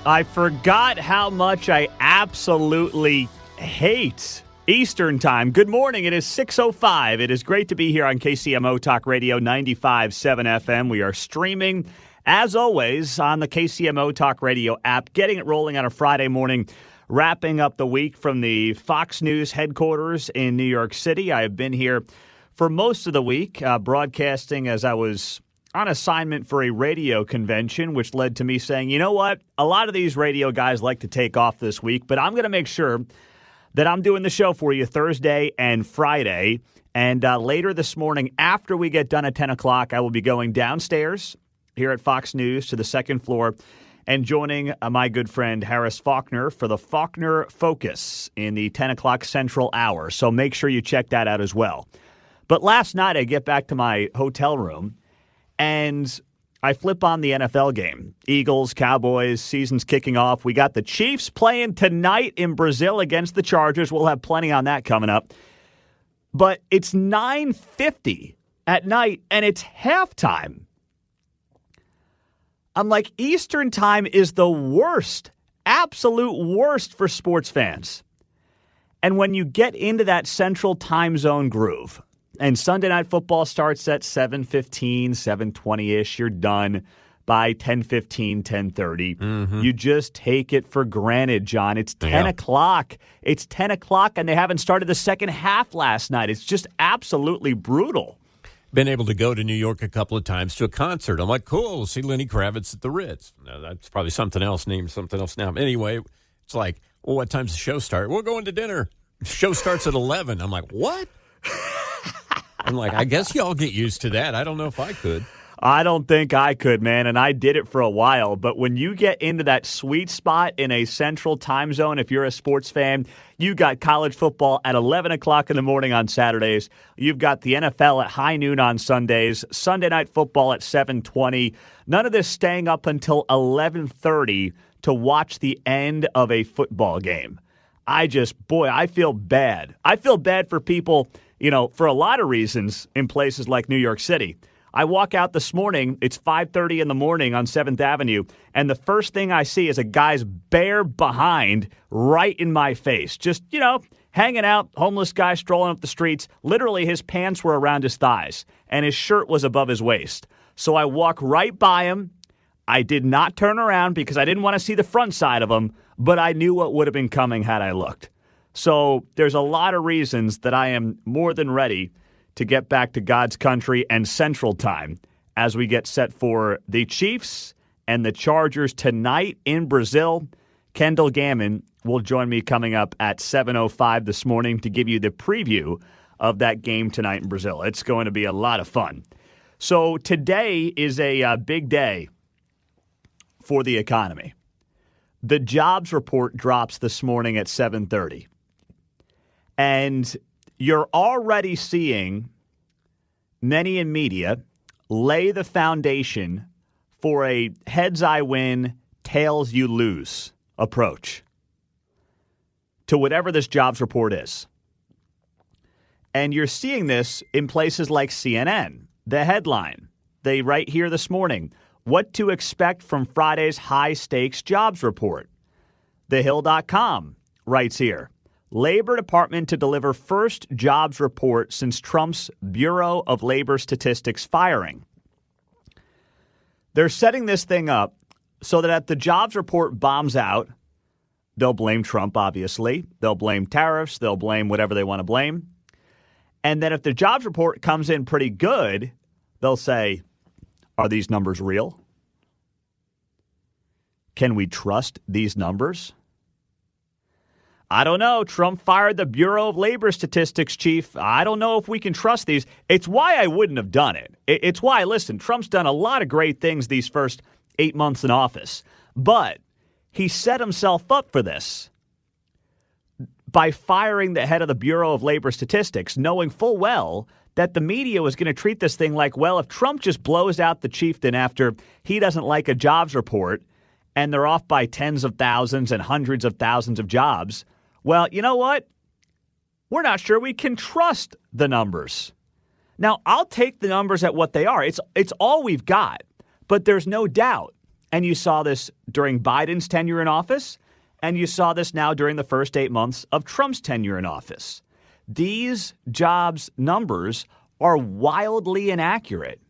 I forgot how much I absolutely hate Eastern Time. Good morning. It is 6:05. It is great to be here on KCMO Talk Radio 95.7 FM. We are streaming, as always, on the KCMO Talk Radio app, getting it rolling on a Friday morning, wrapping up the week from the Fox News headquarters in New York City. I have been here for most of the week, broadcasting as I was on assignment for a radio convention, which led to me saying, you know what, a lot of these radio guys like to take off this week, but I'm going to make sure that I'm doing the show for you Thursday and Friday. And later this morning, after we get done at 10 o'clock, I will be going downstairs here at Fox News to the second floor and joining my good friend Harris Faulkner for the Faulkner Focus in the 10 o'clock Central Hour. So make sure you check that out as well. But last night, I get back to my hotel room, and I flip on the NFL game. Eagles, Cowboys, season's kicking off. We got the Chiefs playing tonight in Brazil against the Chargers. We'll have plenty on that coming up. But it's 9:50 at night, and it's halftime. I'm like, Eastern Time is the worst, absolute worst for sports fans. And when you get into that Central Time Zone groove, and Sunday Night Football starts at 7:15, 7:20-ish. You're done by 10:15, 10:30. Mm-hmm. You just take it for granted, John. It's 10 o'clock. It's 10 o'clock, and they haven't started the second half last night. It's just absolutely brutal. Been able to go to New York a couple of times to a concert. I'm like, cool, we'll see Lenny Kravitz at the Ritz. Now, that's probably something else, named something else now. Anyway, it's like, well, what time's the show start? We're going to dinner. The show starts at 11. I'm like, what? I'm like, I guess y'all get used to that. I don't know if I could. I don't think I could, man, and I did it for a while. But when you get into that sweet spot in a Central Time Zone, if you're a sports fan, you got college football at 11 o'clock in the morning on Saturdays. You've got the NFL at high noon on Sundays, Sunday Night Football at 7:20. None of this staying up until 11:30 to watch the end of a football game. I feel bad. I feel bad for people, for a lot of reasons in places like New York City. I walk out this morning, it's 5:30 in the morning on 7th Avenue, and the first thing I see is a guy's bare behind right in my face. Just, hanging out, homeless guy strolling up the streets. Literally, his pants were around his thighs, and his shirt was above his waist. So I walk right by him. I did not turn around because I didn't want to see the front side of him, but I knew what would have been coming had I looked. So there's a lot of reasons that I am more than ready to get back to God's country and Central Time as we get set for the Chiefs and the Chargers tonight in Brazil. Kendall Gammon will join me coming up at 7:05 this morning to give you the preview of that game tonight in Brazil. It's going to be a lot of fun. So today is a big day for the economy. The jobs report drops this morning at 7:30. And you're already seeing many in media lay the foundation for a heads I win, tails you lose approach to whatever this jobs report is. And you're seeing this in places like CNN. The headline, they write here this morning, what to expect from Friday's high-stakes jobs report. TheHill.com writes here, Labor Department to deliver first jobs report since Trump's Bureau of Labor Statistics firing. They're setting this thing up so that if the jobs report bombs out, they'll blame Trump, obviously. They'll blame tariffs. They'll blame whatever they want to blame. And then if the jobs report comes in pretty good, they'll say, are these numbers real? Can we trust these numbers? I don't know. Trump fired the Bureau of Labor Statistics chief. I don't know if we can trust these. It's why I wouldn't have done it. It's why, listen, Trump's done a lot of great things these first 8 months in office. But he set himself up for this by firing the head of the Bureau of Labor Statistics, knowing full well that the media was going to treat this thing like, well, if Trump just blows out the chieftain after he doesn't like a jobs report and they're off by tens of thousands and hundreds of thousands of jobs, well, you know what? We're not sure we can trust the numbers. Now, I'll take the numbers at what they are. It's all we've got. But there's no doubt And you saw this during Biden's tenure in office, and you saw this now during the first 8 months of Trump's tenure in office. These jobs numbers are wildly inaccurate.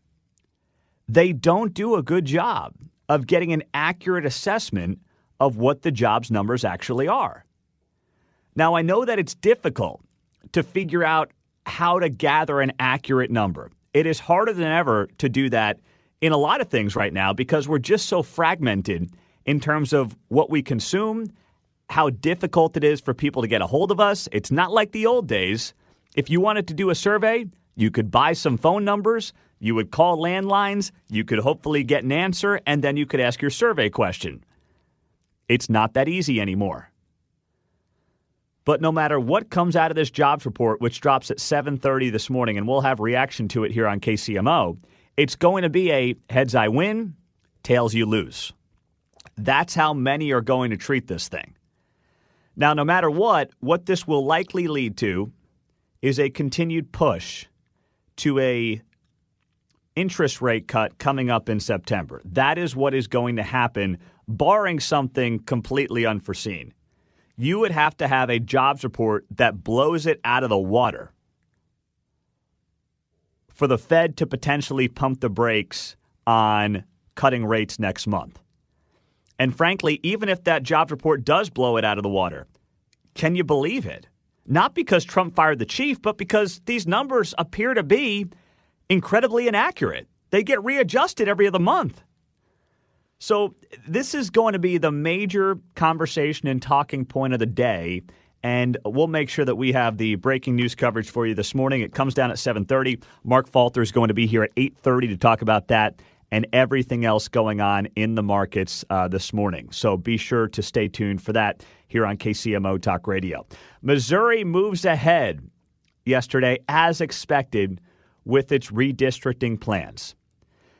They don't do a good job of getting an accurate assessment of what the jobs numbers actually are. Now, I know that it's difficult to figure out how to gather an accurate number. It is harder than ever to do that in a lot of things right now because we're just so fragmented in terms of what we consume, how difficult it is for people to get a hold of us. It's not like the old days. If you wanted to do a survey, you could buy some phone numbers, you would call landlines, you could hopefully get an answer, and then you could ask your survey question. It's not that easy anymore. But no matter what comes out of this jobs report, which drops at 7:30 this morning, and we'll have reaction to it here on KCMO, it's going to be a heads I win, tails you lose. That's how many are going to treat this thing. Now, no matter what this will likely lead to is a continued push to a interest rate cut coming up in September. That is what is going to happen, barring something completely unforeseen. You would have to have a jobs report that blows it out of the water for the Fed to potentially pump the brakes on cutting rates next month. And frankly, even if that jobs report does blow it out of the water, can you believe it? Not because Trump fired the chief, but because these numbers appear to be incredibly inaccurate. They get readjusted every other month. So this is going to be the major conversation and talking point of the day, and we'll make sure that we have the breaking news coverage for you this morning. It comes down at 7:30. Mark Falter is going to be here at 8:30 to talk about that and everything else going on in the markets this morning. So be sure to stay tuned for that here on KCMO Talk Radio. Missouri moves ahead yesterday, as expected, with its redistricting plans.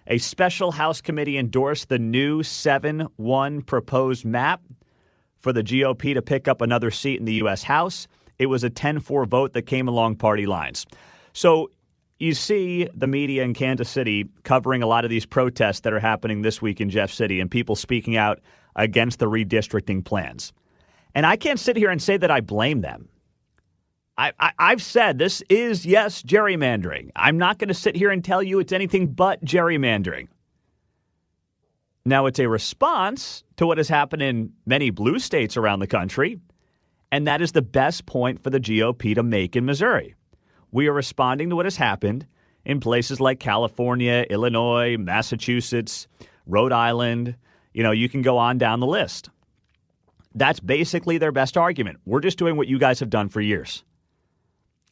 A special House committee endorsed the new 7-1 proposed map for the GOP to pick up another seat in the U.S. House. It was a 10-4 vote that came along party lines. So you see the media in Kansas City covering a lot of these protests that are happening this week in Jeff City and people speaking out against the redistricting plans. And I can't sit here and say that I blame them. I've said this is, yes, gerrymandering. I'm not going to sit here and tell you it's anything but gerrymandering. Now, it's a response to what has happened in many blue states around the country, and that is the best point for the GOP to make in Missouri. We are responding to what has happened in places like California, Illinois, Massachusetts, Rhode Island. You know, you can go on down the list. That's basically their best argument. We're just doing what you guys have done for years.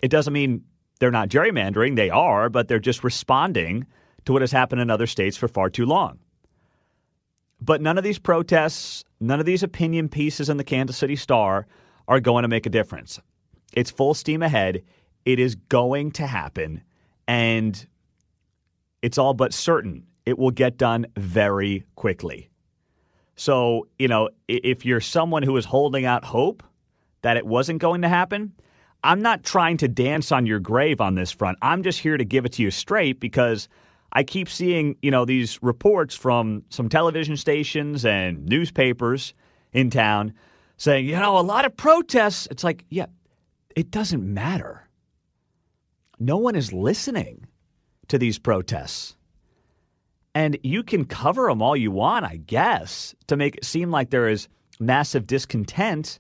It doesn't mean they're not gerrymandering. They are, but they're just responding to what has happened in other states for far too long. But none of these protests, none of these opinion pieces in the Kansas City Star are going to make a difference. It's full steam ahead. It is going to happen, and it's all but certain it will get done very quickly. So, you know, if you're someone who is holding out hope that it wasn't going to happen, I'm not trying to dance on your grave on this front. I'm just here to give it to you straight because I keep seeing, you know, these reports from some television stations and newspapers in town saying, you know, a lot of protests. It's like, yeah, it doesn't matter. No one is listening to these protests. And you can cover them all you want, I guess, to make it seem like there is massive discontent,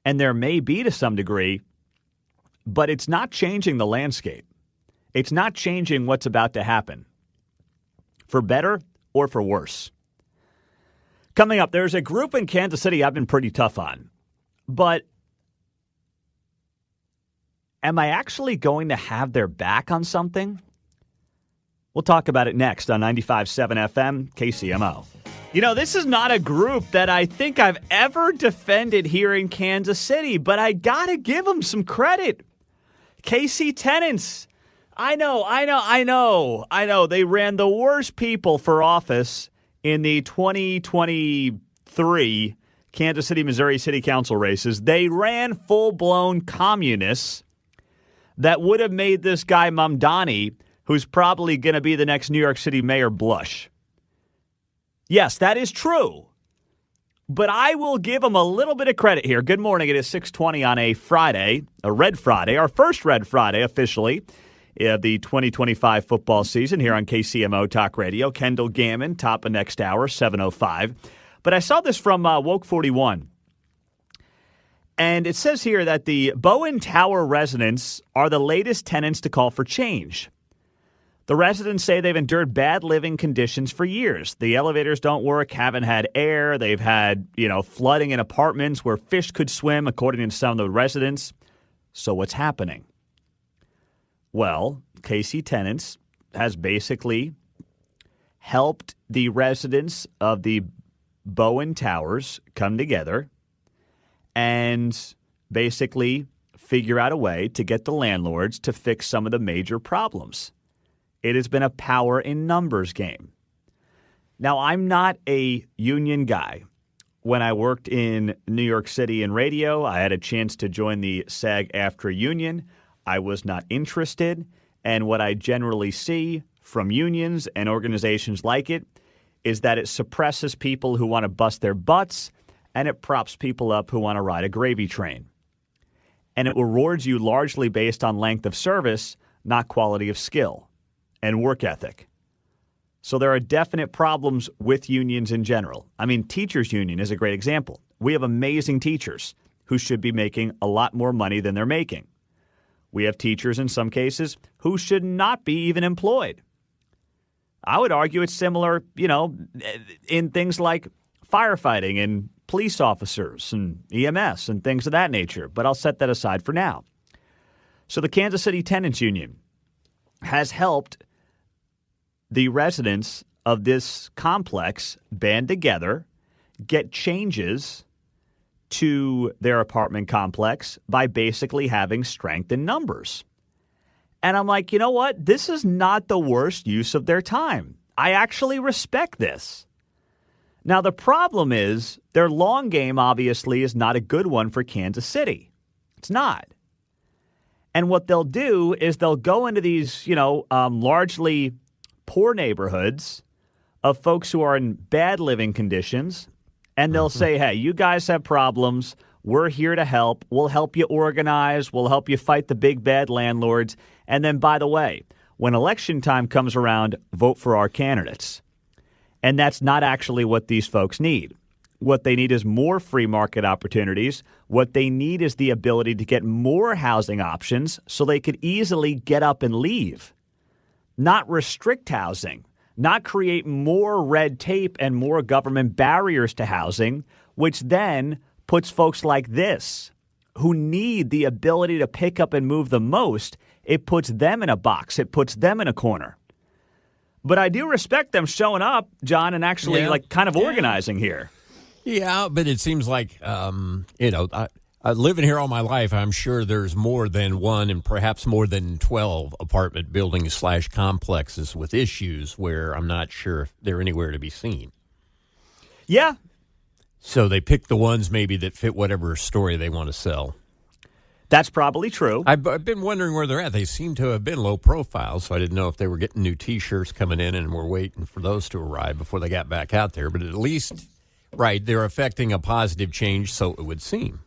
and there may be to some degree, but it's not changing the landscape. It's not changing what's about to happen, for better or for worse. Coming up, there's a group in Kansas City I've been pretty tough on, but am I actually going to have their back on something? We'll talk about it next on 95.7 FM, KCMO. You know, this is not a group that I think I've ever defended here in Kansas City, but I got to give them some credit. KC Tenants. I know. They ran the worst people for office in the 2023 Kansas City, Missouri City Council races. They ran full-blown communists that would have made this guy Mamdani, who's probably going to be the next New York City mayor, blush. Yes, that is true. But I will give them a little bit of credit here. Good morning. It is 6:20 on a Friday, a Red Friday, our first Red Friday officially of the 2025 football season here on KCMO Talk Radio. Kendall Gammon, top of next hour, 7:05. But I saw this from Woke 41. And it says here that the Bowen Tower residents are the latest tenants to call for change. The residents say they've endured bad living conditions for years. The elevators don't work, haven't had air. They've had, flooding in apartments where fish could swim, according to some of the residents. So what's happening? Well, KC Tenants has basically helped the residents of the Bowen Towers come together and basically figure out a way to get the landlords to fix some of the major problems. It has been a power in numbers game. Now, I'm not a union guy. When I worked in New York City in radio, I had a chance to join the SAG-AFTRA union. I was not interested. And what I generally see from unions and organizations like it is that it suppresses people who want to bust their butts, and it props people up who want to ride a gravy train. And it rewards you largely based on length of service, not quality of skill and work ethic. So there are definite problems with unions in general. I mean, teachers' union is a great example. We have amazing teachers who should be making a lot more money than they're making. We have teachers in some cases who should not be even employed. I would argue it's similar, in things like firefighting and police officers and EMS and things of that nature. But I'll set that aside for now. So the Kansas City Tenants Union has helped the residents of this complex band together, get changes to their apartment complex by basically having strength in numbers. And I'm like, you know what? This is not the worst use of their time. I actually respect this. Now, the problem is their long game, obviously, is not a good one for Kansas City. It's not. And what they'll do is they'll go into these, largely poor neighborhoods of folks who are in bad living conditions, and they'll say, hey, you guys have problems. We're here to help. We'll help you organize. We'll help you fight the big bad landlords. And then, by the way, when election time comes around, vote for our candidates. And that's not actually what these folks need. What they need is more free market opportunities. What they need is the ability to get more housing options so they could easily get up and leave. Not restrict housing, not create more red tape and more government barriers to housing, which then puts folks like this, who need the ability to pick up and move the most, it puts them in a box. It puts them in a corner. But I do respect them showing up, John, and actually kind of organizing here. Yeah, but it seems like, living here all my life, I'm sure there's more than one and perhaps more than 12 apartment buildings / complexes with issues where I'm not sure if they're anywhere to be seen. Yeah. So they pick the ones maybe that fit whatever story they want to sell. That's probably true. I've been wondering where they're at. They seem to have been low profile, so I didn't know if they were getting new T-shirts coming in and we're waiting for those to arrive before they got back out there. But at least, right, they're affecting a positive change, so it would seem.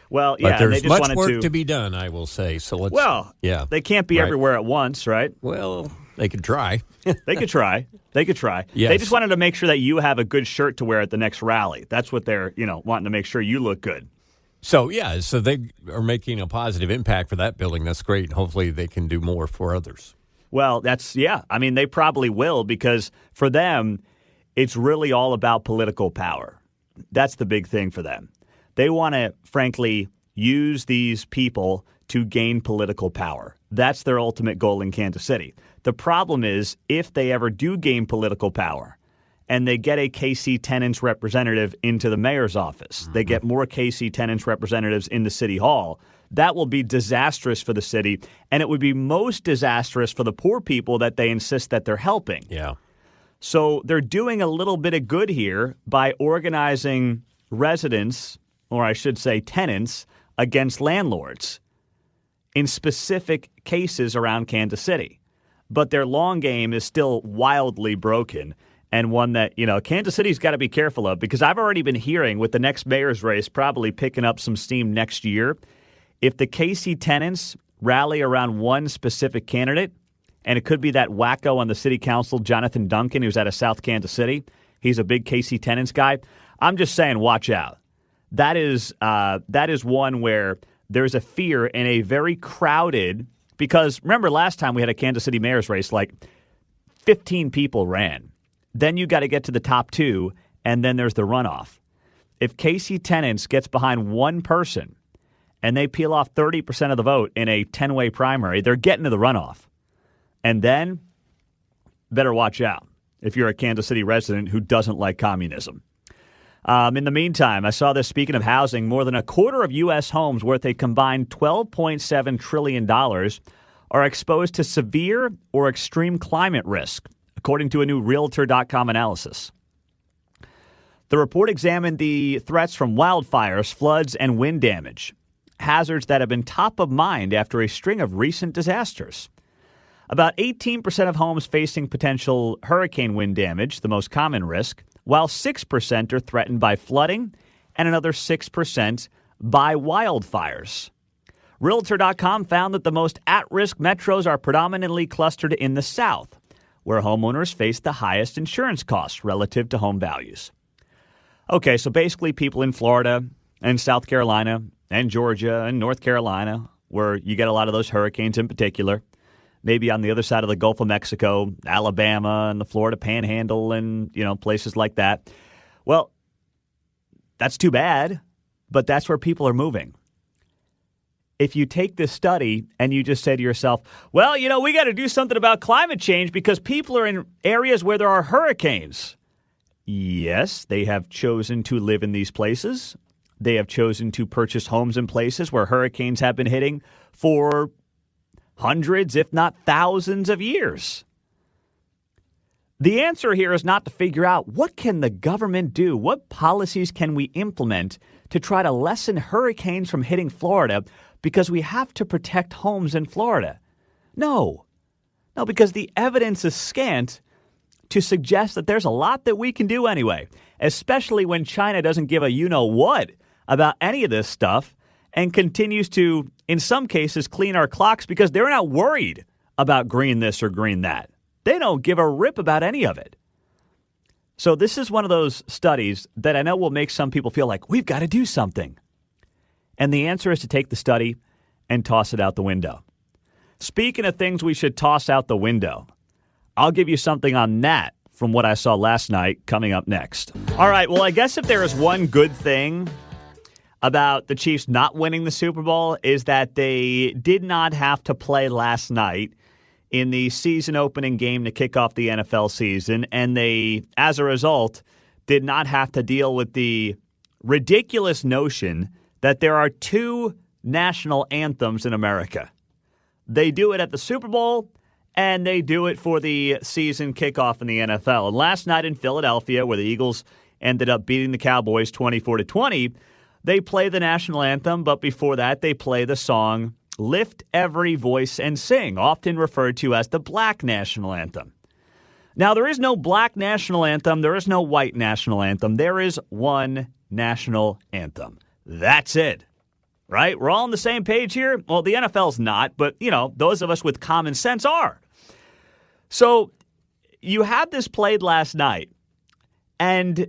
Well, yeah, but there's they just much work to to be done, I will say. So let's. Well, yeah, they can't be everywhere at once, right? Well, they could try. They could try. Yes. They just wanted to make sure that you have a good shirt to wear at the next rally. That's what they're, wanting to make sure you look good. So, so they are making a positive impact for that building. That's great. Hopefully they can do more for others. Well, they probably will, because for them, it's really all about political power. That's the big thing for them. They want to, frankly, use these people to gain political power. That's their ultimate goal in Kansas City. The problem is, if they ever do gain political power and they get a KC Tenants representative into the mayor's office, they get more KC Tenants representatives into City Hall, that will be disastrous for the city, and it would be most disastrous for the poor people that they insist that they're helping. Yeah. So they're doing a little bit of good here by organizing residents, or I should say tenants, against landlords in specific cases around Kansas City. But their long game is still wildly broken. and one that, Kansas City's got to be careful of, because I've already been hearing with the next mayor's race probably picking up some steam next year, if the KC Tenants rally around one specific candidate, and it could be that wacko on the city council, Jonathan Duncan, who's out of South Kansas City. He's a big KC Tenants guy. I'm just saying, watch out. That is one where there's a fear in a very crowded, because remember last time we had a Kansas City mayor's race, like 15 people ran. Then you got to get to the top two, and then there's the runoff. If KC Tenants gets behind one person and they peel off 30% of the vote in a 10-way primary, they're getting to the runoff. And then, better watch out if you're a Kansas City resident who doesn't like communism. In the meantime, I saw this, speaking of housing, more than a quarter of U.S. homes worth a combined $12.7 trillion are exposed to severe or extreme climate risk, according to a new Realtor.com analysis. The report examined the threats from wildfires, floods, and wind damage, hazards that have been top of mind after a string of recent disasters. About 18% of homes facing potential hurricane wind damage, the most common risk, while 6% are threatened by flooding and another 6% by wildfires. Realtor.com found that the most at-risk metros are predominantly clustered in the South, where homeowners face the highest insurance costs relative to home values. Okay, so basically people in Florida and South Carolina and Georgia and North Carolina, where you get a lot of those hurricanes in particular, maybe on the other side of the Gulf of Mexico, Alabama and the Florida Panhandle and, places like that. Well, that's too bad, but that's where people are moving. If you take this study and you just say to yourself, well, we got to do something about climate change because people are in areas where there are hurricanes. Yes, they have chosen to live in these places. They have chosen to purchase homes in places where hurricanes have been hitting for hundreds, if not thousands of years. The answer here is not to figure out what can the government do, what policies can we implement to try to lessen hurricanes from hitting Florida because we have to protect homes in Florida. No, because the evidence is scant to suggest that there's a lot that we can do anyway, especially when China doesn't give a you-know-what about any of this stuff and continues to, in some cases, clean our clocks because they're not worried about green this or green that. They don't give a rip about any of it. So this is one of those studies that I know will make some people feel like we've got to do something. And the answer is to take the study and toss it out the window. Speaking of things we should toss out the window, I'll give you something on that from what I saw last night coming up next. All right, well, I guess if there is one good thing about the Chiefs not winning the Super Bowl is that they did not have to play last night in the season opening game to kick off the NFL season, and they, as a result, did not have to deal with the ridiculous notion that there are two national anthems in America. They do it at the Super Bowl, and they do it for the season kickoff in the NFL. And last night in Philadelphia, where the Eagles ended up beating the Cowboys 24-20, they play the national anthem, but before that, they play the song Lift Every Voice and Sing, often referred to as the Black National Anthem. Now, there is no black national anthem. There is no white national anthem. There is one national anthem. That's it, right? We're all on the same page here? Well, the NFL's not, but, those of us with common sense are. So you had this played last night, and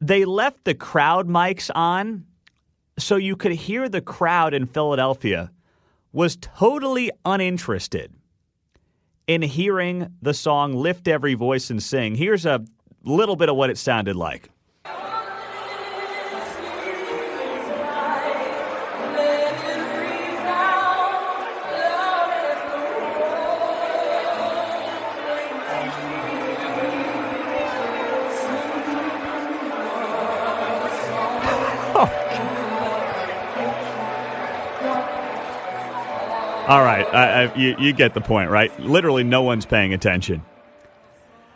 they left the crowd mics on so you could hear the crowd in Philadelphia was totally uninterested in hearing the song Lift Every Voice and Sing. Here's a little bit of what it sounded like. All right, you get the point, right? Literally no one's paying attention.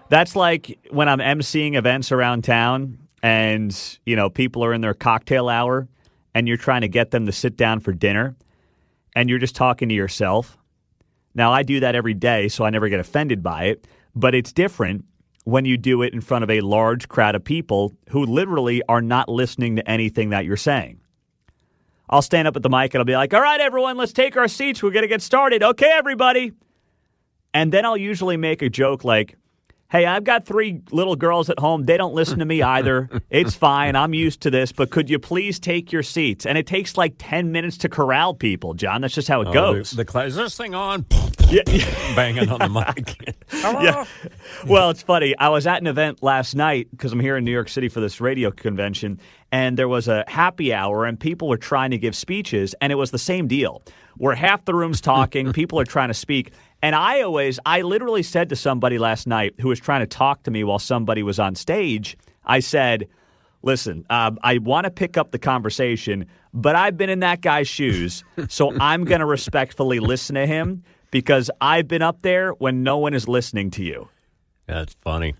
That's like when I'm emceeing events around town and, people are in their cocktail hour and you're trying to get them to sit down for dinner and you're just talking to yourself. Now, I do that every day, so I never get offended by it, but it's different when you do it in front of a large crowd of people who literally are not listening to anything that you're saying. I'll stand up at the mic and I'll be like, all right, everyone, let's take our seats. We're going to get started. Okay, everybody. And then I'll usually make a joke like, hey, I've got 3 little girls at home. They don't listen to me either. It's fine. I'm used to this. But could you please take your seats? And it takes like 10 minutes to corral people, John. That's just how it goes. Is this thing on? Yeah. Banging on the mic. Yeah. Well, it's funny. I was at an event last night because I'm here in New York City for this radio convention, and there was a happy hour, and people were trying to give speeches, and it was the same deal where half the room's talking, people are trying to speak. And I literally said to somebody last night who was trying to talk to me while somebody was on stage, I said, listen, I want to pick up the conversation, but I've been in that guy's shoes, so I'm going to respectfully listen to him because I've been up there when no one is listening to you. That's funny.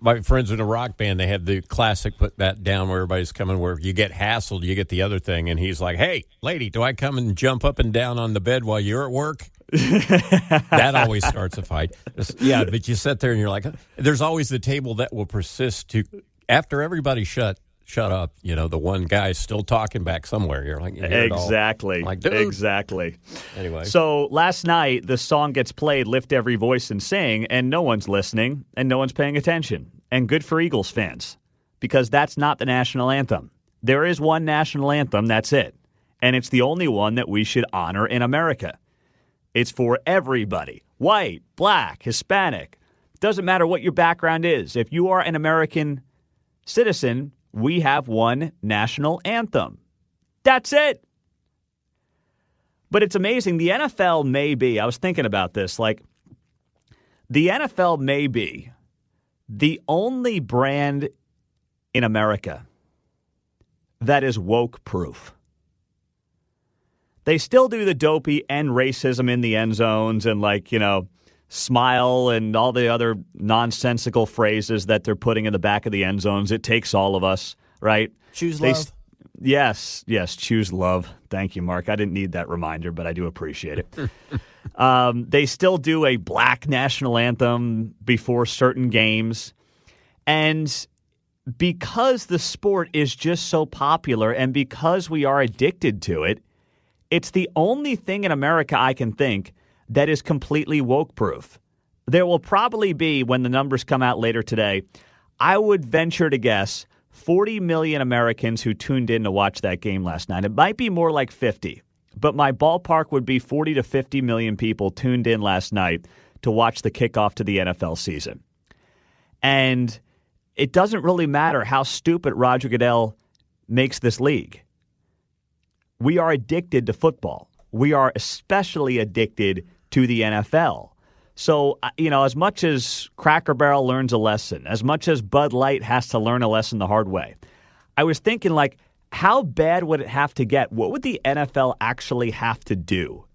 My friends in a rock band, they have the classic put that down where everybody's coming, where you get hassled, you get the other thing. And he's like, hey, lady, do I come and jump up and down on the bed while you're at work? That always starts a fight. Yeah, but you sit there and you're like, there's always the table that will persist to, after everybody shut up, the one guy's still talking back somewhere. You're like, you hear it all. Exactly. Like, dude. Exactly. Anyway. So last night, the song gets played, Lift Every Voice and Sing, and no one's listening and no one's paying attention. And good for Eagles fans, because that's not the national anthem. There is one national anthem, that's it. And it's the only one that we should honor in America. It's for everybody, white, black, Hispanic. Doesn't matter what your background is. If you are an American citizen, we have one national anthem. That's it. But it's amazing. The NFL may be, I was thinking about this, like the NFL may be the only brand in America that is woke proof. They still do the dopey end racism in the end zones and smile and all the other nonsensical phrases that they're putting in the back of the end zones. It takes all of us, right? Choose love. Yes, choose love. Thank you, Mark. I didn't need that reminder, but I do appreciate it. They still do a black national anthem before certain games. And because the sport is just so popular and because we are addicted to it, it's the only thing in America I can think that is completely woke-proof. There will probably be, when the numbers come out later today, I would venture to guess 40 million Americans who tuned in to watch that game last night. It might be more like 50, but my ballpark would be 40 to 50 million people tuned in last night to watch the kickoff to the NFL season. And it doesn't really matter how stupid Roger Goodell makes this league. We are addicted to football. We are especially addicted to the NFL. So, as much as Cracker Barrel learns a lesson, as much as Bud Light has to learn a lesson the hard way, I was thinking, how bad would it have to get? What would the NFL actually have to do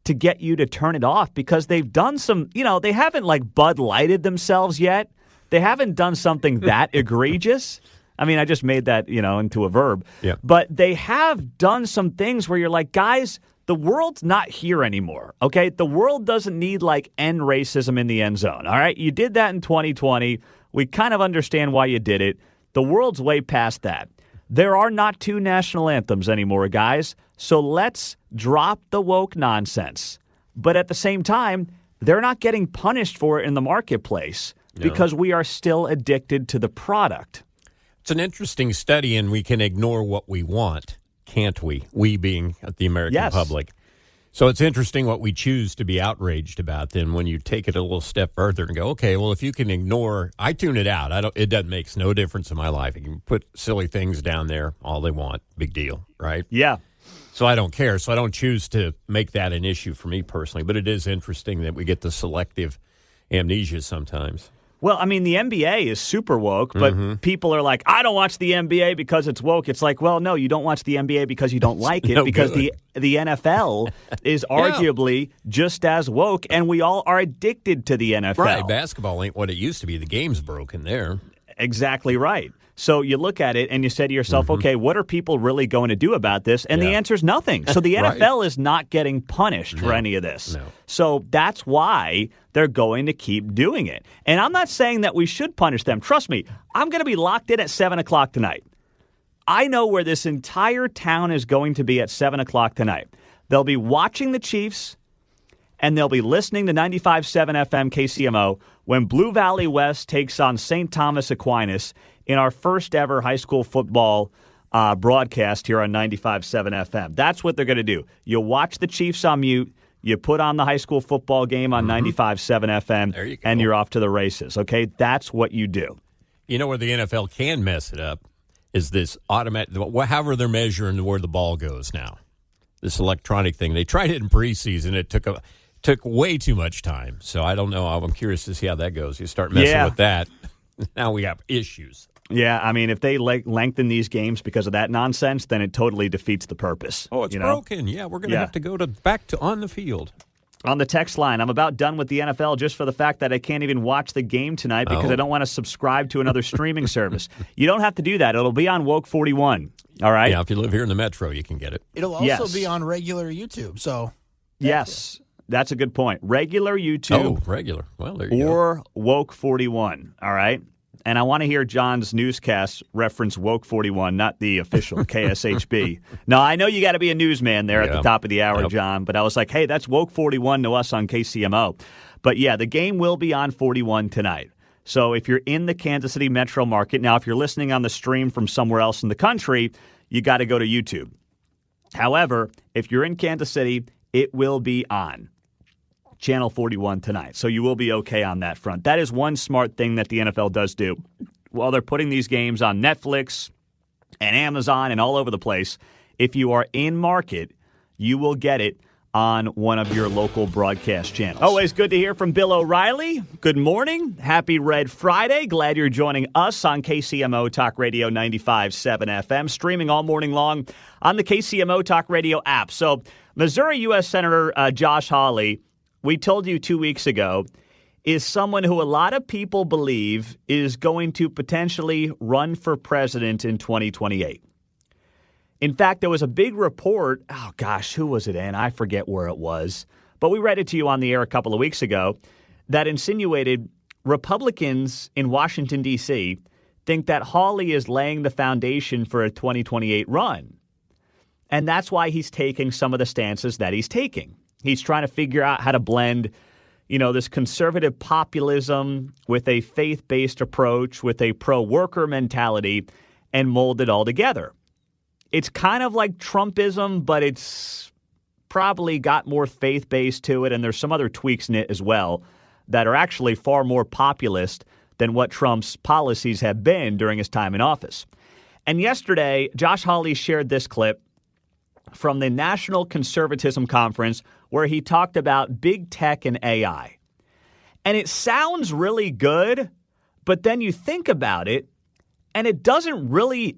to get you to turn it off? Because they've done some, they haven't Bud Lighted themselves yet. They haven't done something that egregious. I mean, I just made that, into a verb. Yeah. But they have done some things where you're like, guys, the world's not here anymore, okay? The world doesn't need, end racism in the end zone, all right? You did that in 2020. We kind of understand why you did it. The world's way past that. There are not 2 national anthems anymore, guys, so let's drop the woke nonsense. But at the same time, they're not getting punished for it in the marketplace because we are still addicted to the product. It's an interesting study, and we can ignore what we want, can't we? We being the American public. So it's interesting what we choose to be outraged about. Then when you take it a little step further and go, okay, well, if you can ignore, I tune it out. It doesn't makes no difference in my life. You can put silly things down there, all they want, big deal, right? Yeah. So I don't care. So I don't choose to make that an issue for me personally. But it is interesting that we get the selective amnesia sometimes. Well, I mean, the NBA is super woke, but people are like, I don't watch the NBA because it's woke. It's like, well, no, you don't watch the NBA because you don't like it, because the NFL is arguably just as woke, and we all are addicted to the NFL. Right, basketball ain't what it used to be. The game's broken there. Exactly right. So you look at it and you say to yourself, okay, what are people really going to do about this? And the answer is nothing. So the Right. NFL is not getting punished for any of this. No. So that's why they're going to keep doing it. And I'm not saying that we should punish them. Trust me, I'm going to be locked in at 7 o'clock tonight. I know where this entire town is going to be at 7 o'clock tonight. They'll be watching the Chiefs, and they'll be listening to 95.7 FM KCMO when Blue Valley West takes on St. Thomas Aquinas in our first ever high school football broadcast here on 95.7 FM. That's what they're going to do. You watch the Chiefs on mute. You put on the high school football game on 95.7 FM, There you go. and you're off to the races. Okay, that's what you do. You know where the NFL can mess it up is this automatic, however they're measuring where the ball goes now. This electronic thing. They tried it in preseason. It took way too much time. So I don't know. I'm curious to see how that goes. You start messing with that, now we have issues. Yeah, I mean, if they lengthen these games because of that nonsense, then it totally defeats the purpose. Oh, it's broken. Yeah, we're going to have to go back to on the field. On the text line, I'm about done with the NFL just for the fact that I can't even watch the game tonight because I don't want to subscribe to another streaming service. You don't have to do that. It'll be on Woke 41. All right? Yeah, if you live here in the metro, you can get it. It'll also be on regular YouTube. So yes, that's a good point. Regular YouTube. Oh, regular. Well, there you go. Or Woke 41. All right? And I want to hear John's newscast reference Woke 41, not the official KSHB. No, I know you got to be a newsman there at the top of the hour, John, but I was like, hey, that's Woke 41 to us on KCMO. But yeah, the game will be on 41 tonight. So if you're in the Kansas City metro market, now if you're listening on the stream from somewhere else in the country, you got to go to YouTube. However, if you're in Kansas City, it will be on Channel 41 tonight. So you will be okay on that front. That is one smart thing that the NFL does do. While they're putting these games on Netflix and Amazon and all over the place, if you are in market, you will get it on one of your local broadcast channels. Always good to hear from Bill O'Reilly. Good morning. Happy Red Friday. Glad you're joining us on KCMO Talk Radio 95.7 FM, streaming all morning long on the KCMO Talk Radio app. So Missouri U.S. Senator Josh Hawley, we told you 2 weeks ago, is someone who a lot of people believe is going to potentially run for president in 2028. In fact, there was a big report. Oh, gosh, who was it in? I forget where it was. But we read it to you on the air a couple of weeks ago that insinuated Republicans in Washington, D.C. think that Hawley is laying the foundation for a 2028 run. And that's why he's taking some of the stances that he's taking. He's trying to figure out how to blend, this conservative populism with a faith-based approach, with a pro-worker mentality, and mold it all together. It's kind of like Trumpism, but it's probably got more faith-based to it, and there's some other tweaks in it as well that are actually far more populist than what Trump's policies have been during his time in office. And yesterday, Josh Hawley shared this clip from the National Conservatism Conference where he talked about big tech and AI. And it sounds really good, but then you think about it, and it doesn't really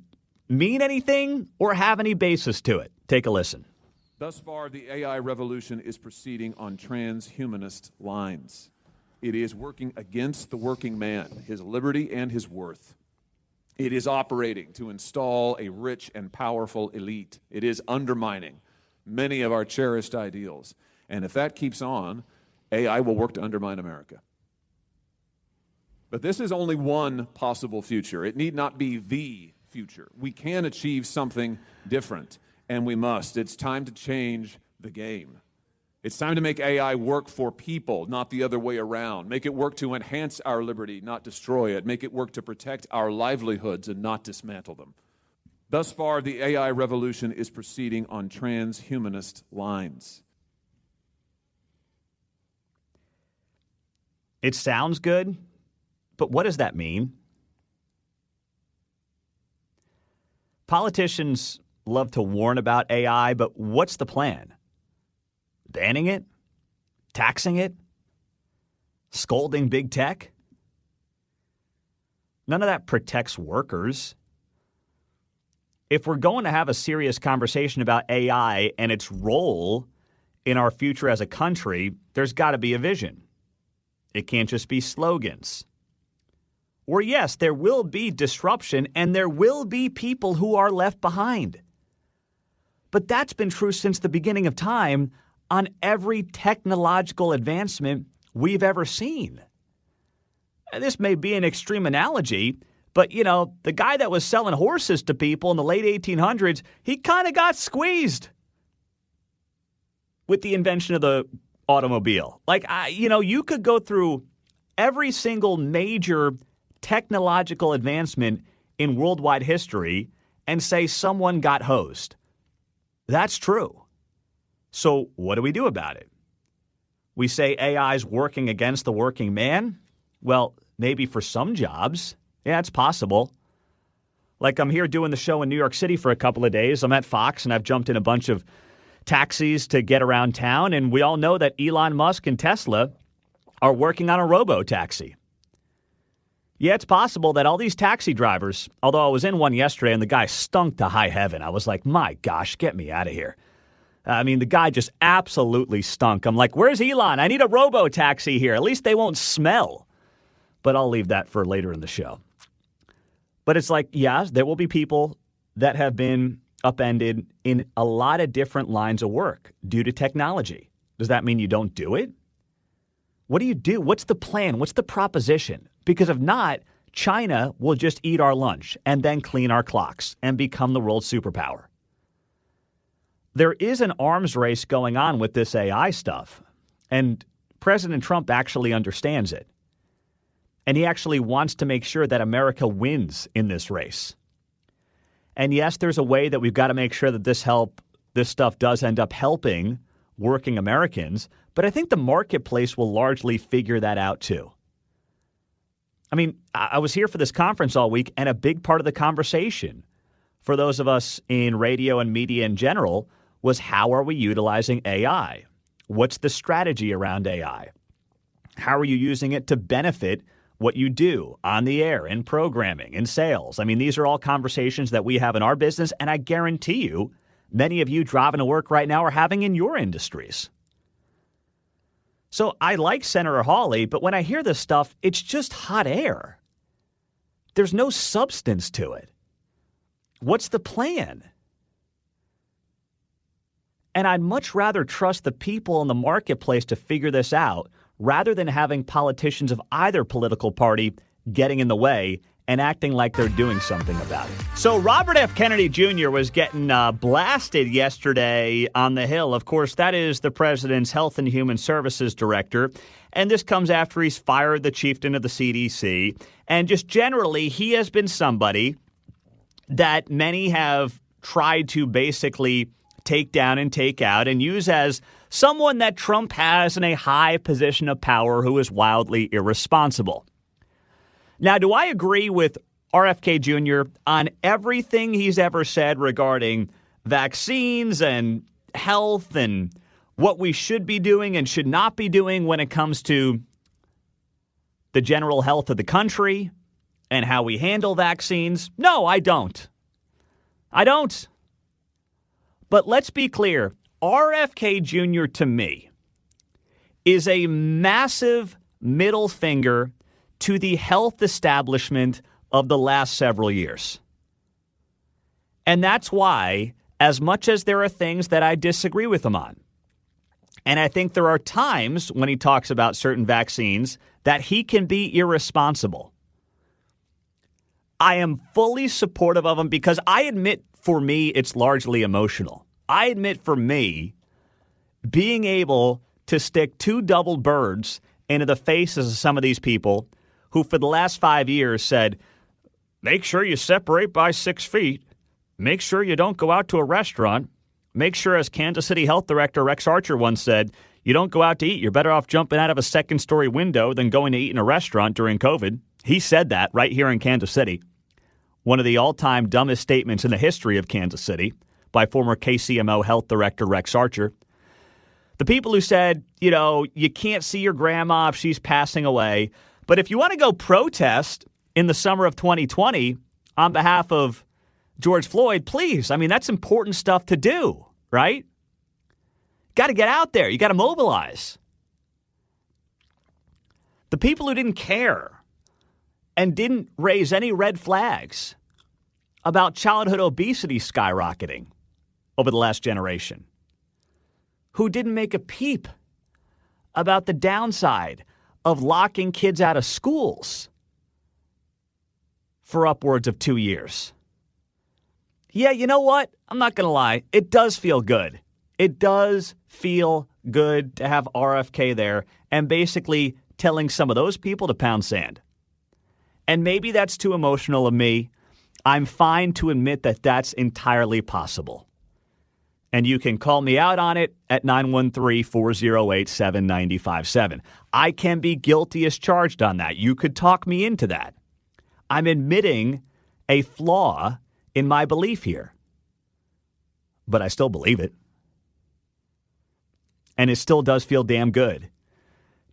mean anything or have any basis to it. Take a listen. Thus far, the AI revolution is proceeding on transhumanist lines. It is working against the working man, his liberty and his worth. It is operating to install a rich and powerful elite. It is undermining many of our cherished ideals. And if that keeps on, AI will work to undermine America. But this is only one possible future. It need not be the future. We can achieve something different, and we must. It's time to change the game. It's time to make AI work for people, not the other way around. Make it work to enhance our liberty, not destroy it. Make it work to protect our livelihoods and not dismantle them. Thus far, the AI revolution is proceeding on transhumanist lines. It sounds good, but what does that mean? Politicians love to warn about AI, but what's the plan? Banning it? Taxing it? Scolding big tech? None of that protects workers. If we're going to have a serious conversation about AI and its role in our future as a country, there's got to be a vision. It can't just be slogans. where, yes, there will be disruption and there will be people who are left behind. But that's been true since the beginning of time on every technological advancement we've ever seen. And this may be an extreme analogy, but, the guy that was selling horses to people in the late 1800s, he kind of got squeezed with the invention of the automobile. You could go through every single major technological advancement in worldwide history and say someone got hosed. That's true. So what do we do about it? We say AI is working against the working man? Well, maybe for some jobs. Yeah, it's possible. Like, I'm here doing the show in New York City for a couple of days. I'm at Fox, and I've jumped in a bunch of taxis to get around town. And we all know that Elon Musk and Tesla are working on a robo-taxi. Yeah, it's possible that all these taxi drivers, although I was in one yesterday and the guy stunk to high heaven. I was like, my gosh, get me out of here. I mean, the guy just absolutely stunk. I'm like, where's Elon? I need a robo-taxi here. At least they won't smell. But I'll leave that for later in the show. But it's like, yeah, there will be people that have been upended in a lot of different lines of work due to technology. Does that mean you don't do it? What do you do? What's the plan? What's the proposition? Because if not, China will just eat our lunch and then clean our clocks and become the world superpower. There is an arms race going on with this AI stuff, and President Trump actually understands it. And he actually wants to make sure that America wins in this race. And yes, there's a way that we've got to make sure that this stuff does end up helping working Americans, but I think the marketplace will largely figure that out too. I mean, I was here for this conference all week, and a big part of the conversation for those of us in radio and media in general was, how are we utilizing AI? What's the strategy around AI? How are you using it to benefit what you do on the air, in programming, in sales? I mean, these are all conversations that we have in our business, and I guarantee you, many of you driving to work right now are having in your industries. So I like Senator Hawley, but when I hear this stuff, it's just hot air. There's no substance to it. What's the plan? And I'd much rather trust the people in the marketplace to figure this out rather than having politicians of either political party getting in the way and acting like they're doing something about it. So Robert F. Kennedy Jr. was getting blasted yesterday on the Hill. Of course, that is the president's Health and Human Services director. And this comes after he's fired the chieftain of the CDC. And just generally, he has been somebody that many have tried to basically take down and take out and use as someone that Trump has in a high position of power who is wildly irresponsible. Now, do I agree with RFK Jr. on everything he's ever said regarding vaccines and health and what we should be doing and should not be doing when it comes to the general health of the country and how we handle vaccines? No, I don't. I don't. But let's be clear. RFK Jr. to me is a massive middle finger to the health establishment of the last several years. And that's why, as much as there are things that I disagree with him on, and I think there are times when he talks about certain vaccines that he can be irresponsible, I am fully supportive of him because I admit for me it's largely emotional. I admit for me, being able to stick two double birds into the faces of some of these people who for the last 5 years said, make sure you separate by 6 feet, make sure you don't go out to a restaurant, make sure, as Kansas City Health Director Rex Archer once said, you don't go out to eat. You're better off jumping out of a second-story window than going to eat in a restaurant during COVID. He said that right here in Kansas City. One of the all-time dumbest statements in the history of Kansas City by former KCMO Health Director Rex Archer. The people who said, you can't see your grandma if she's passing away, but if you want to go protest in the summer of 2020 on behalf of George Floyd, please. I mean, that's important stuff to do, right? Got to get out there. You got to mobilize. The people who didn't care and didn't raise any red flags about childhood obesity skyrocketing over the last generation, who didn't make a peep about the downside of locking kids out of schools for upwards of 2 years. Yeah, you know what? I'm not going to lie. It does feel good. It does feel good to have RFK there and basically telling some of those people to pound sand. And maybe that's too emotional of me. I'm fine to admit that that's entirely possible. And you can call me out on it at 913-408-7957. I can be guilty as charged on that. You could talk me into that. I'm admitting a flaw in my belief here. But I still believe it. And it still does feel damn good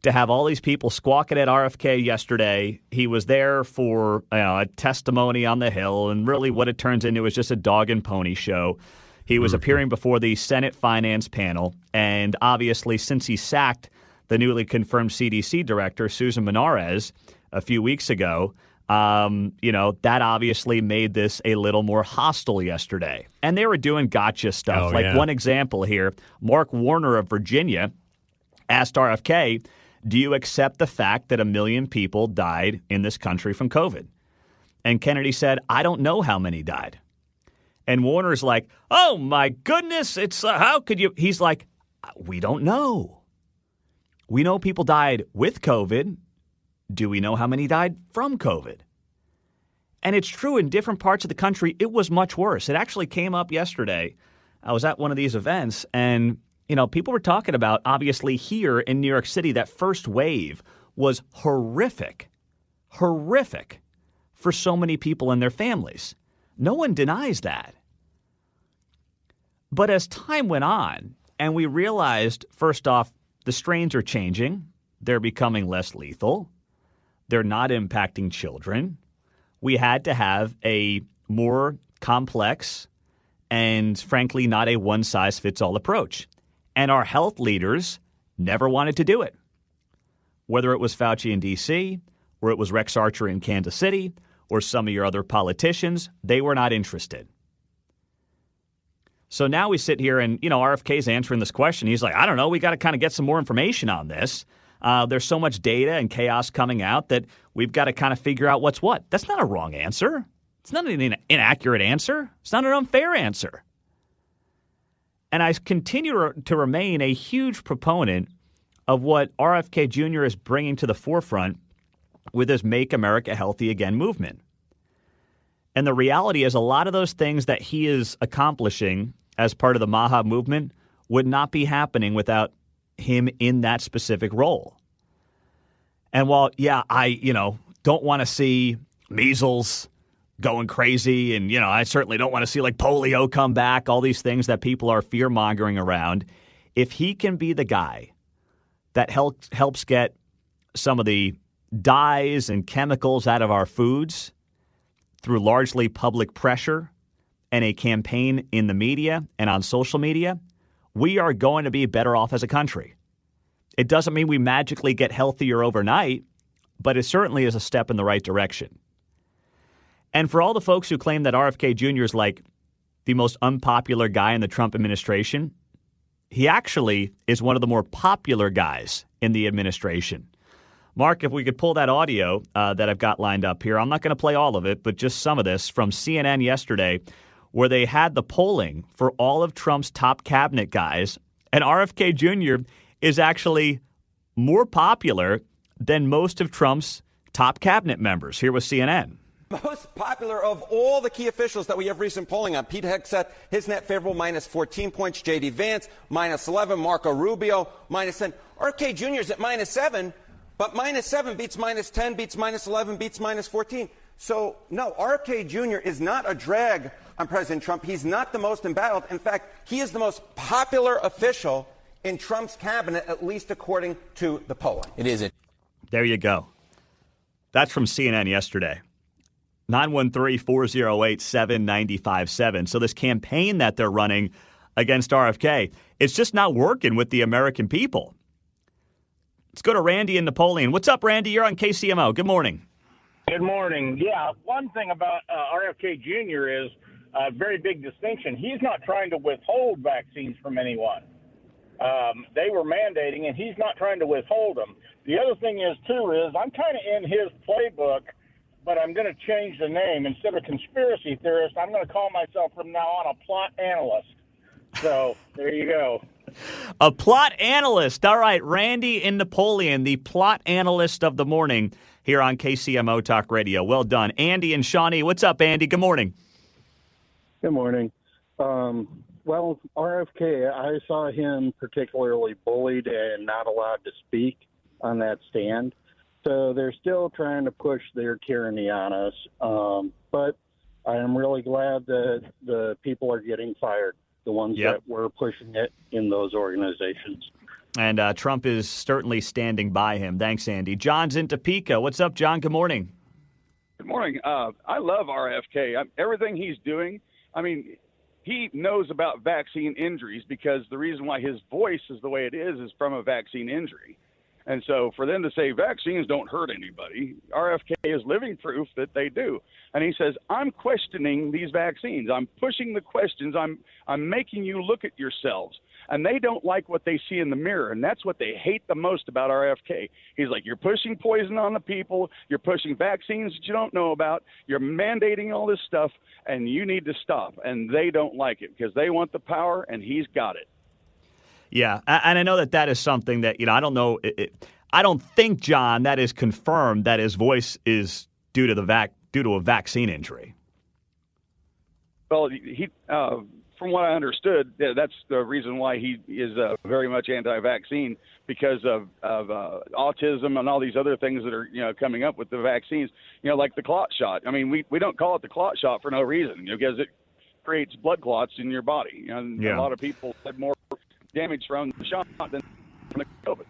to have all these people squawking at RFK yesterday. He was there for a testimony on the Hill, and really what it turns into is just a dog and pony show. He was appearing before the Senate Finance Panel, and obviously since he sacked the newly confirmed CDC director, Susan Menarez, a few weeks ago, that obviously made this a little more hostile yesterday. And they were doing gotcha stuff. One example here, Mark Warner of Virginia asked RFK, do you accept the fact that 1 million people died in this country from COVID? And Kennedy said, I don't know how many died. And Warner's like, oh, my goodness, it's how could you? He's like, we don't know. We know people died with COVID. Do we know how many died from COVID? And it's true in different parts of the country, it was much worse. It actually came up yesterday. I was at one of these events, and people were talking about, obviously here in New York City, that first wave was horrific for so many people and their families. No one denies that. But as time went on and we realized, first off, the strains are changing. They're becoming less lethal. They're not impacting children. We had to have a more complex and, frankly, not a one-size-fits-all approach. And our health leaders never wanted to do it. Whether it was Fauci in D.C., or it was Rex Archer in Kansas City, or some of your other politicians, they were not interested. So now we sit here and, RFK's answering this question. He's like, I don't know, we got to kind of get some more information on this. There's so much data and chaos coming out that we've got to kind of figure out what's what. That's not a wrong answer. It's not an inaccurate answer. It's not an unfair answer. And I continue to remain a huge proponent of what RFK Jr. is bringing to the forefront with his Make America Healthy Again movement. And the reality is a lot of those things that he is accomplishing as part of the MAHA movement would not be happening without him in that specific role. And while, I, don't want to see measles going crazy, and, I certainly don't want to see like polio come back, all these things that people are fear-mongering around, if he can be the guy that helps get some of the dyes and chemicals out of our foods through largely public pressure and a campaign in the media and on social media, we are going to be better off as a country. It doesn't mean we magically get healthier overnight, but it certainly is a step in the right direction. And for all the folks who claim that RFK Jr. is like the most unpopular guy in the Trump administration, he actually is one of the more popular guys in the administration. Mark, if we could pull that audio that I've got lined up here. I'm not going to play all of it, but just some of this from CNN yesterday, where they had the polling for all of Trump's top cabinet guys, and RFK Jr. is actually more popular than most of Trump's top cabinet members. Here was CNN. Most popular of all the key officials that we have recent polling on. Pete Hegseth, his net favorable, minus 14 points. J.D. Vance, minus 11. Marco Rubio, minus 10. RFK Jr. is at minus 7, but minus 7 beats minus 10, beats minus 11, beats minus 14. So, no, RFK Jr. is not a drag on President Trump. He's not the most embattled. In fact, he is the most popular official in Trump's cabinet, at least according to the polling. It is. There you go. That's from CNN yesterday. 913-408-7957. So this campaign that they're running against RFK, it's just not working with the American people. Let's go to Randy in Napoleon. What's up, Randy? You're on KCMO. Good morning. Good morning. Yeah, one thing about RFK Jr. is a very big distinction. He's not trying to withhold vaccines from anyone. They were mandating, and he's not trying to withhold them. The other thing is, too, is I'm kind of in his playbook, but I'm going to change the name. Instead of conspiracy theorist, I'm going to call myself from now on a plot analyst. So there you go. A plot analyst. All right, Randy in Napoleon, the plot analyst of the morning here on KCMO Talk Radio. Well done. Andy and Shawnee. What's up, Andy? Good morning. Good morning. Well, RFK, I saw him particularly bullied and not allowed to speak on that stand. So they're still trying to push their tyranny on us. But I am really glad that the people are getting fired, the ones that were pushing it in those organizations. And Trump is certainly standing by him. Thanks, Andy. John's in Topeka. What's up, John? Good morning. Good morning. I love RFK. Everything he's doing, I mean, he knows about vaccine injuries because the reason why his voice is the way it is from a vaccine injury. And so for them to say vaccines don't hurt anybody, RFK is living proof that they do. And he says, I'm questioning these vaccines. I'm pushing the questions. I'm making you look at yourselves. And they don't like what they see in the mirror. And that's what they hate the most about RFK. He's like, you're pushing poison on the people. You're pushing vaccines that you don't know about. You're mandating all this stuff, and you need to stop. And they don't like it because they want the power, and he's got it. Yeah, and I know that is something that, I don't know. I don't think, John, that is confirmed that his voice is due to a vaccine injury. Well, he from what I understood, that's the reason why he is very much anti-vaccine because of autism and all these other things that are coming up with the vaccines. Like the clot shot. I mean, we don't call it the clot shot for no reason because it creates blood clots in your body. A lot of people had more damage from the shot than from the COVID.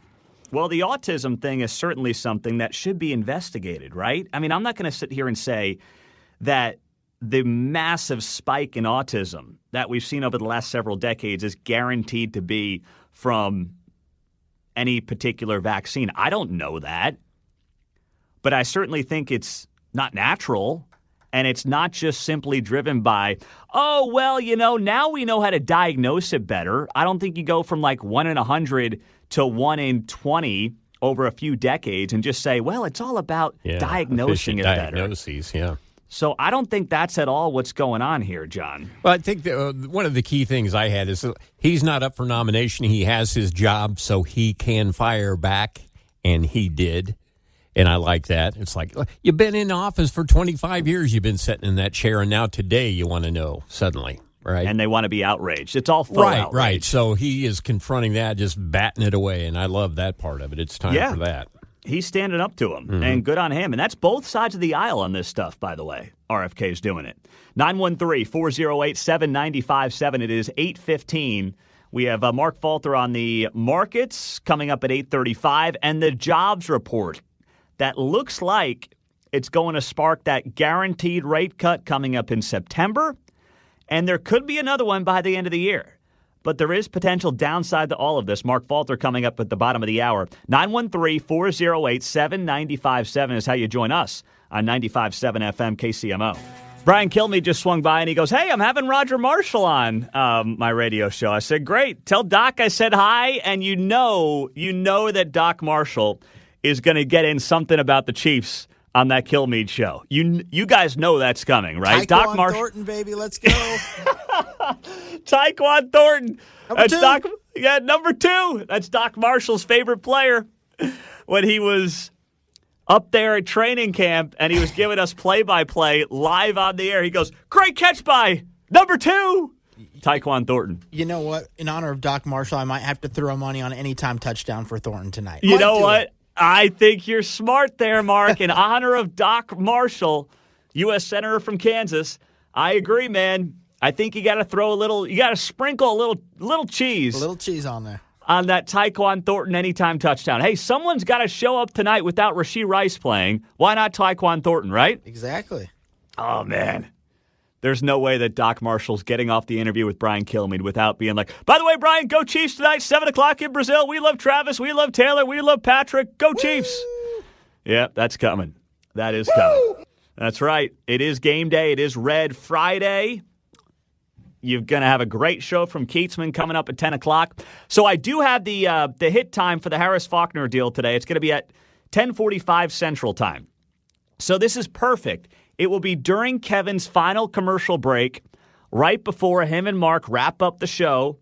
Well, the autism thing is certainly something that should be investigated, right? I mean, I'm not going to sit here and say that the massive spike in autism that we've seen over the last several decades is guaranteed to be from any particular vaccine. I don't know that, but I certainly think it's not natural. And it's not just simply driven by, oh, well, now we know how to diagnose it better. I don't think you go from like 1 in 100 to 1 in 20 over a few decades and just say, well, it's all about diagnosing it better. Diagnoses, yeah. So I don't think that's at all what's going on here, John. Well, I think one of the key things I had is he's not up for nomination. He has his job, so he can fire back, and he did. And I like that. It's like, you've been in office for 25 years. You've been sitting in that chair, and now today you want to know suddenly, right? And they want to be outraged. It's all full outrage. Right. So he is confronting that, just batting it away, and I love that part of it. It's time for that. He's standing up to him, and good on him. And that's both sides of the aisle on this stuff, by the way. RFK's doing it. 913-408-7957. It is 8:15. We have Mark Falter on the markets coming up at 8:35, and the jobs report that looks like it's going to spark that guaranteed rate cut coming up in September, and there could be another one by the end of the year. But there is potential downside to all of this. Mark Falter coming up at the bottom of the hour. 913-408-7957 is how you join us on 95.7 FM KCMO. Brian Kilmeade just swung by and he goes, hey, I'm having Roger Marshall on my radio show. I said, great. Tell Doc I said hi, and you know that Doc Marshall is going to get in something about the Chiefs on that Kilmeade show. You guys know that's coming, right? Tyquan Thornton, baby, let's go. Tyquan Thornton. Number 2. Number 2. That's Doc Marshall's favorite player when he was up there at training camp and he was giving us play-by-play live on the air. He goes, great catch by number 2. Tyquan Thornton. You know what? In honor of Doc Marshall, I might have to throw money on anytime touchdown for Thornton tonight. You know what? I think you're smart there, Mark. In honor of Doc Marshall, U.S. Senator from Kansas, I agree, man. I think you got to sprinkle a little cheese. A little cheese on there. On that Tyquan Thornton anytime touchdown. Hey, someone's got to show up tonight without Rashee Rice playing. Why not Tyquan Thornton, right? Exactly. Oh, man. There's no way that Doc Marshall's getting off the interview with Brian Kilmeade without being like, by the way, Brian, go Chiefs tonight, 7 o'clock in Brazil. We love Travis. We love Taylor. We love Patrick. Go Chiefs. Yeah, that's coming. That is coming. That's right. It is game day. It is Red Friday. You're going to have a great show from Keatsman coming up at 10 o'clock. So I do have the hit time for the Harris-Faulkner deal today. It's going to be at 10:45 Central Time. So this is perfect. It will be during Kevin's final commercial break, right before him and Mark wrap up the show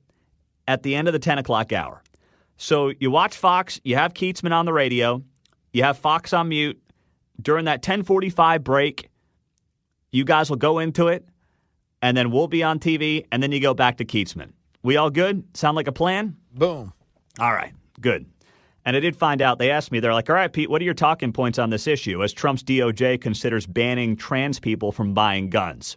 at the end of the 10 o'clock hour. So you watch Fox, you have Keatsman on the radio, you have Fox on mute. During that 10:45 break, you guys will go into it, and then we'll be on TV, and then you go back to Keatsman. We all good? Sound like a plan? Boom. All right, good. And I did find out, they asked me, they're like, all right, Pete, what are your talking points on this issue as Trump's DOJ considers banning trans people from buying guns?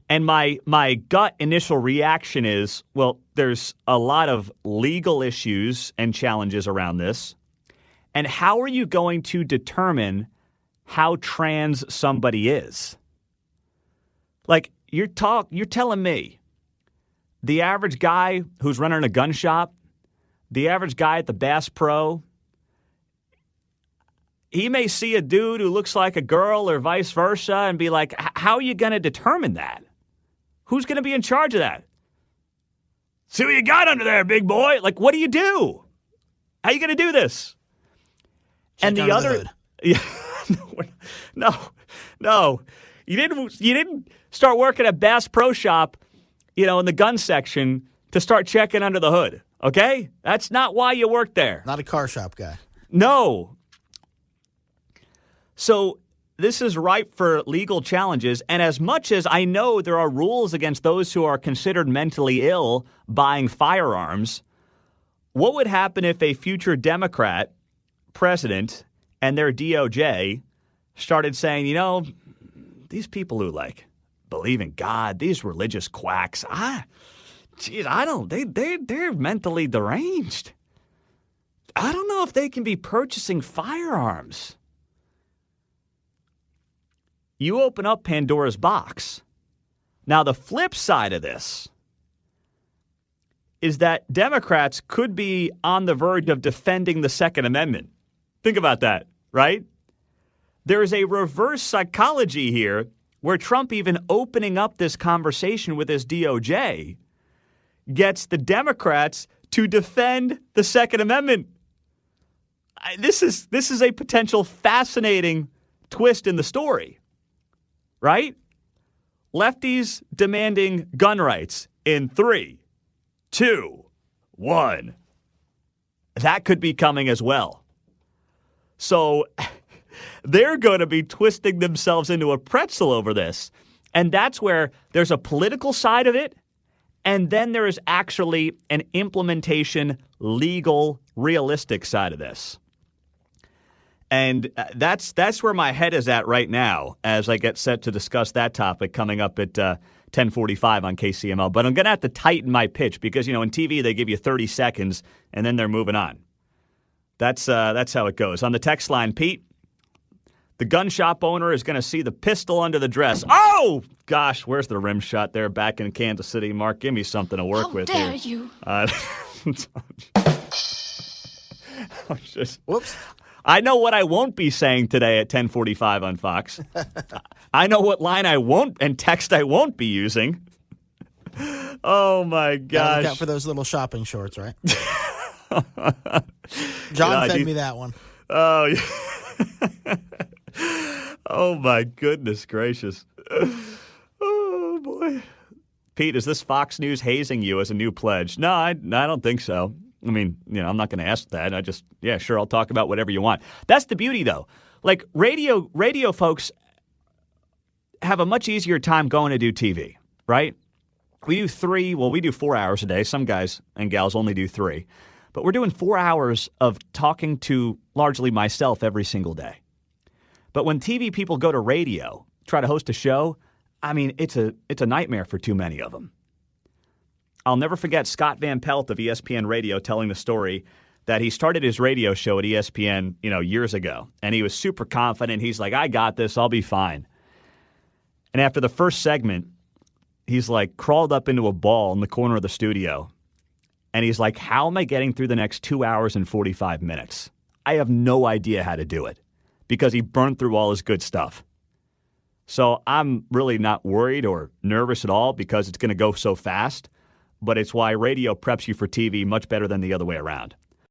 And my gut initial reaction is, well, there's a lot of legal issues and challenges around this. And how are you going to determine how trans somebody is? Like, you're telling me the average guy who's running a gun shop, the average guy at the Bass Pro, he may see a dude who looks like a girl or vice versa and be like, how are you going to determine that? Who's going to be in charge of that? See what you got under there, big boy. Like, what do you do? How are you going to do this? Check And the under other, the hood. no, you didn't start working at Bass Pro Shop, in the gun section to start checking under the hood. Okay, that's not why you work there. Not a car shop guy. No. So this is ripe for legal challenges, and as much as I know there are rules against those who are considered mentally ill buying firearms, what would happen if a future Democrat president and their DOJ started saying, these people who believe in God, these religious quacks, they're mentally deranged. I don't know if they can be purchasing firearms. You open up Pandora's box. Now, the flip side of this is that Democrats could be on the verge of defending the Second Amendment. Think about that, right? There is a reverse psychology here where Trump even opening up this conversation with his DOJ gets the Democrats to defend the Second Amendment. This is a potential fascinating twist in the story, right? Lefties demanding gun rights in 3, 2, 1. That could be coming as well. So they're going to be twisting themselves into a pretzel over this. And that's where there's a political side of it, and then there is actually an implementation, legal, realistic side of this. And that's where my head is at right now as I get set to discuss that topic coming up at 10:45 on KCML. But I'm going to have to tighten my pitch because, in TV they give you 30 seconds and then they're moving on. That's how it goes. On the text line, Pete, the gun shop owner is going to see the pistol under the dress. Oh, gosh, where's the rim shot there back in Kansas City? Mark, give me something to work with here. How dare you? Whoops. I know what I won't be saying today at 10:45 on Fox. I know what line I won't and text I won't be using. Oh, my gosh. Look out for those little shopping shorts, right? John fed me that one. Oh, yeah. Oh, my goodness gracious. Oh, boy. Pete, is this Fox News hazing you as a new pledge? No, I don't think so. I mean, I'm not going to ask that. Sure, I'll talk about whatever you want. That's the beauty, though. Like, radio folks have a much easier time going to do TV, right? We do 4 hours a day. Some guys and gals only do 3. But we're doing 4 hours of talking to largely myself every single day. But when TV people go to radio, try to host a show, I mean, it's a nightmare for too many of them. I'll never forget Scott Van Pelt of ESPN Radio telling the story that he started his radio show at ESPN, years ago. And he was super confident. He's like, I got this. I'll be fine. And after the first segment, he's like crawled up into a ball in the corner of the studio. And he's like, how am I getting through the next 2 hours and 45 minutes? I have no idea how to do it. because he burned through all his good stuff. So I'm really not worried or nervous at all because it's going to go so fast. But it's why radio preps you for TV much better than the other way around.